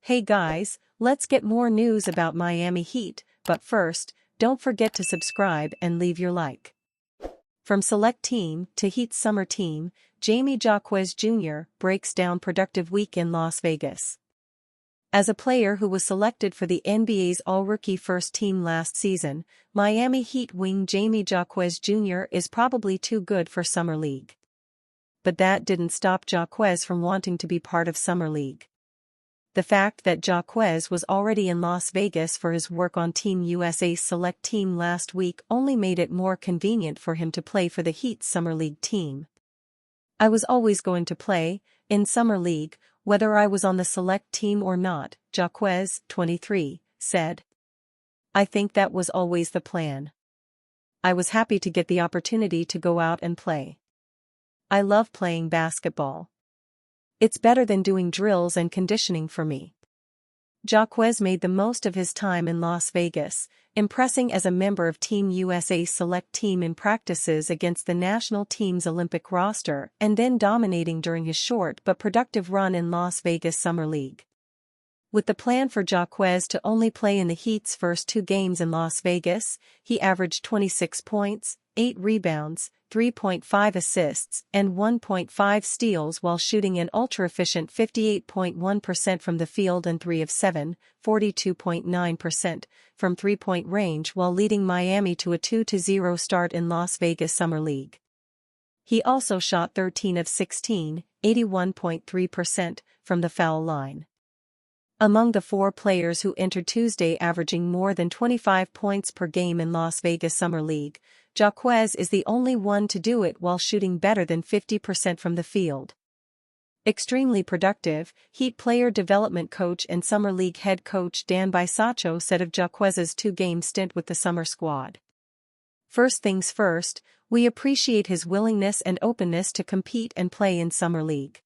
Hey guys, let's get more news about Miami Heat, but first, don't forget to subscribe and leave your like. From select team to Heat summer team, Jamie Jaquez Jr. breaks down productive week in Las Vegas. As a player who was selected for the NBA's All-Rookie First Team last season, Miami Heat wing Jamie Jaquez Jr. is probably too good for Summer League. But that didn't stop Jaquez from wanting to be part of Summer League. The fact that Jaquez was already in Las Vegas for his work on Team USA's select team last week only made it more convenient for him to play for the Heat's Summer League team. "I was always going to play in Summer League, whether I was on the select team or not," Jaquez, 23, said. "I think that was always the plan. I was happy to get the opportunity to go out and play. I love playing basketball. It's better than doing drills and conditioning for me." Jaquez made the most of his time in Las Vegas, impressing as a member of Team USA's select team in practices against the national team's Olympic roster and then dominating during his short but productive run in Las Vegas Summer League. With the plan for Jaquez to only play in the Heat's first 2 games in Las Vegas, he averaged 26 points, 8 rebounds, 3.5 assists, and 1.5 steals while shooting an ultra-efficient 58.1% from the field and 3 of 7, 42.9%, from three-point range while leading Miami to a 2-0 start in Las Vegas Summer League. He also shot 13 of 16, 81.3%, from the foul line. Among the 4 players who entered Tuesday averaging more than 25 points per game in Las Vegas Summer League, Jaquez is the only one to do it while shooting better than 50% from the field. Extremely productive, Heat player development coach and Summer League head coach Dan Bisaccio said of Jaquez's 2-game stint with the summer squad. "First things first, we appreciate his willingness and openness to compete and play in Summer League.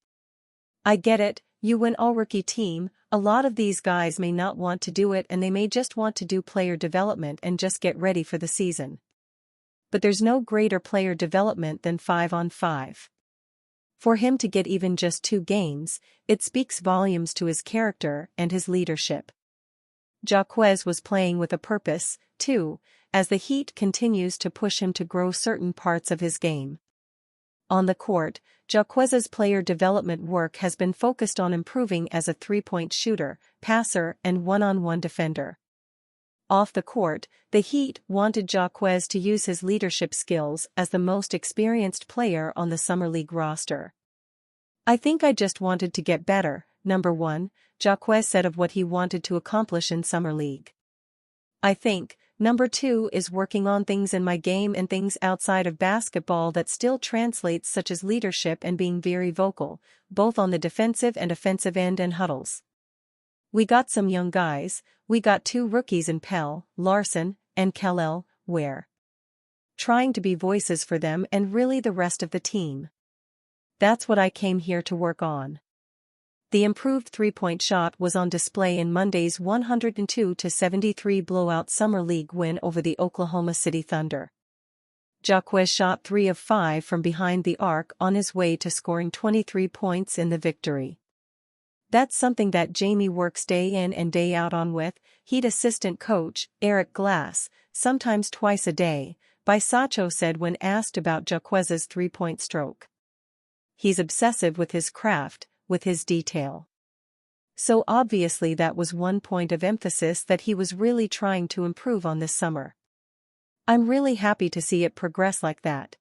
I get it, you win All-Rookie team, a lot of these guys may not want to do it and they may just want to do player development and just get ready for the season. But there's no greater player development than 5-on-5. For him to get even just 2 games, it speaks volumes to his character and his leadership." Jaquez was playing with a purpose, too, as the Heat continues to push him to grow certain parts of his game. On the court, Jaquez's player development work has been focused on improving as a 3-point shooter, passer, and one-on-one defender. Off the court, the Heat wanted Jaquez to use his leadership skills as the most experienced player on the Summer League roster. "I think I just wanted to get better, number 1, Jaquez said of what he wanted to accomplish in Summer League. "I think, number 2 is working on things in my game and things outside of basketball that still translates, such as leadership and being very vocal, both on the defensive and offensive end and huddles. We got some young guys, we got 2 rookies in Pell, Larson, and Kal-El, Ware. Trying to be voices for them and really the rest of the team. That's what I came here to work on." The improved 3-point shot was on display in Monday's 102-73 blowout Summer League win over the Oklahoma City Thunder. Jaquez shot 3 of 5 from behind the arc on his way to scoring 23 points in the victory. "That's something that Jamie works day in and day out on with," Heat assistant coach, Eric Glass, "sometimes twice a day," Bisaccio said when asked about Jaquez's 3-point stroke. "He's obsessive with his craft, with his detail. So obviously that was one point of emphasis that he was really trying to improve on this summer. I'm really happy to see it progress like that."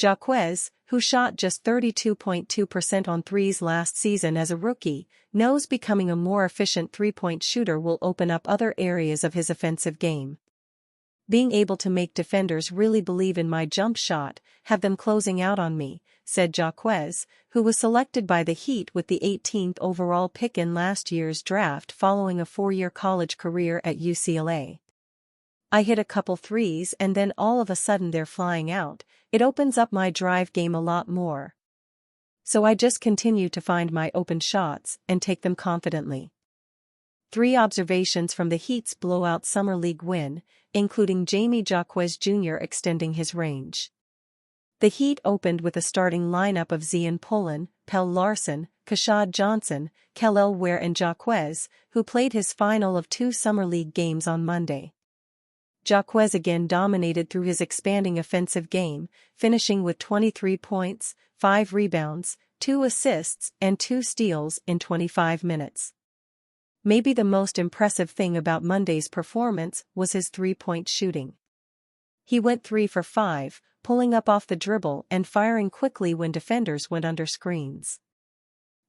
Jaquez, who shot just 32.2% on threes last season as a rookie, knows becoming a more efficient 3-point shooter will open up other areas of his offensive game. "Being able to make defenders really believe in my jump shot, have them closing out on me," said Jaquez, who was selected by the Heat with the 18th overall pick in last year's draft following a 4-year college career at UCLA. "I hit a couple threes and then all of a sudden they're flying out. It opens up my drive game a lot more. So I just continue to find my open shots and take them confidently." 3 observations from the Heat's blowout Summer League win, including Jamie Jaquez Jr. extending his range. The Heat opened with a starting lineup of Zion Pullen, Pelle Larsson, Kashad Johnson, Kel'el Ware and Jaquez, who played his final of 2 Summer League games on Monday. Jaquez again dominated through his expanding offensive game, finishing with 23 points, 5 rebounds, 2 assists and 2 steals in 25 minutes. Maybe the most impressive thing about Monday's performance was his three-point shooting. He went 3 for 5, pulling up off the dribble and firing quickly when defenders went under screens.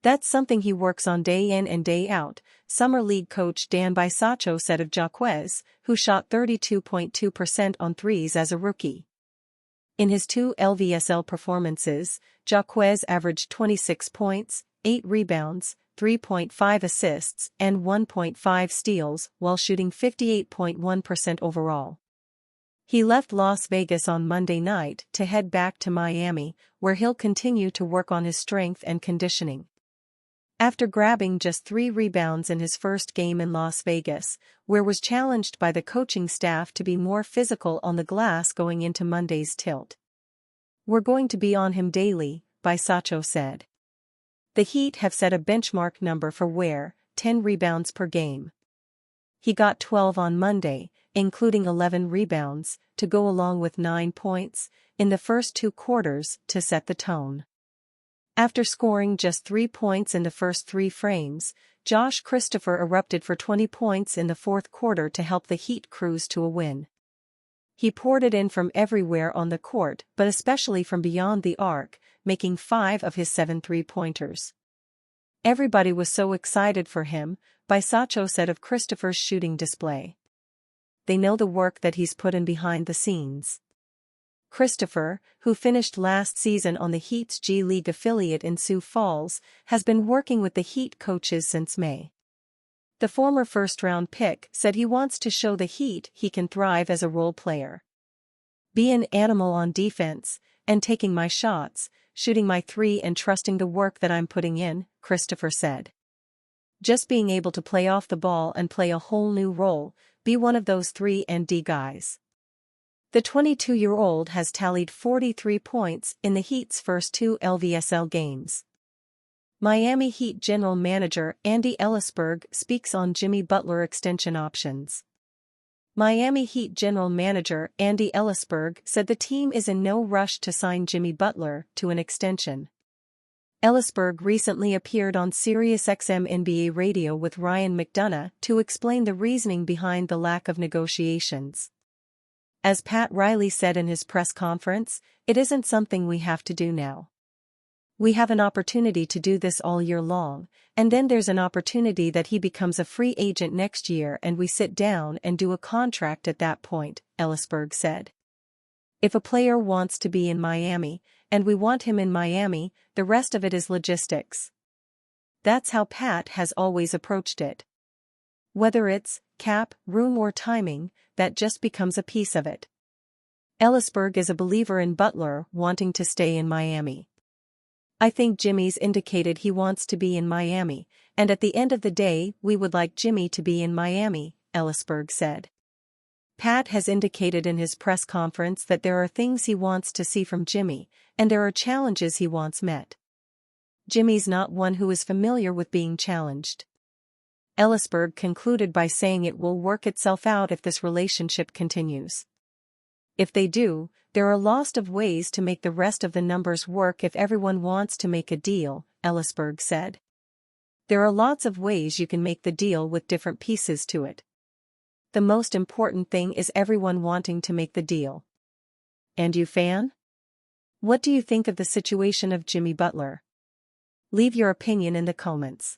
That's something he works on day in and day out, Summer League coach Dan Bisaccio said of Jaquez, who shot 32.2% on threes as a rookie. In his 2 LVSL performances, Jaquez averaged 26 points, 8 rebounds, 3.5 assists and 1.5 steals while shooting 58.1% overall. He left Las Vegas on Monday night to head back to Miami, where he'll continue to work on his strength and conditioning. After grabbing just 3 rebounds in his first game in Las Vegas, Ware was challenged by the coaching staff to be more physical on the glass going into Monday's tilt. "We're going to be on him daily," Bisaccio said. The Heat have set a benchmark number for Ware, 10 rebounds per game. He got 12 on Monday, including 11 rebounds, to go along with 9 points, in the first 2 quarters to set the tone. After scoring just 3 points in the first 3 frames, Josh Christopher erupted for 20 points in the fourth quarter to help the Heat cruise to a win. He poured it in from everywhere on the court but especially from beyond the arc, making 5 of his 7 three-pointers. "Everybody was so excited for him," Bisaccio said of Christopher's shooting display. "They know the work that he's put in behind the scenes." Christopher, who finished last season on the Heat's G League affiliate in Sioux Falls, has been working with the Heat coaches since May. The former first-round pick said he wants to show the Heat he can thrive as a role player. "Be an animal on defense, and taking my shots, shooting my 3 and trusting the work that I'm putting in," Christopher said. "Just being able to play off the ball and play a whole new role, be one of those 3-and-D guys." The 22-year-old has tallied 43 points in the Heat's first 2 LVSL games. Miami Heat general manager Andy Ellisberg speaks on Jimmy Butler extension options. Miami Heat general manager Andy Ellisberg said the team is in no rush to sign Jimmy Butler to an extension. Ellisberg recently appeared on SiriusXM NBA radio with Ryan McDonough to explain the reasoning behind the lack of negotiations. As Pat Riley said in his press conference, "It isn't something we have to do now. We have an opportunity to do this all year long, and then there's an opportunity that he becomes a free agent next year and we sit down and do a contract at that point," Ellisberg said. "If a player wants to be in Miami, and we want him in Miami, the rest of it is logistics." That's how Pat has always approached it. Whether it's cap, room or timing, that just becomes a piece of it. Ellisberg is a believer in Butler wanting to stay in Miami. "I think Jimmy's indicated he wants to be in Miami, and at the end of the day we would like Jimmy to be in Miami," Ellisberg said. Pat has indicated in his press conference that there are things he wants to see from Jimmy, and there are challenges he wants met. Jimmy's not one who is familiar with being challenged. Ellisberg concluded by saying it will work itself out if this relationship continues. "If they do, there are lots of ways to make the rest of the numbers work if everyone wants to make a deal," Ellisberg said. "There are lots of ways you can make the deal with different pieces to it. The most important thing is everyone wanting to make the deal." And you, fan? What do you think of the situation of Jimmy Butler? Leave your opinion in the comments.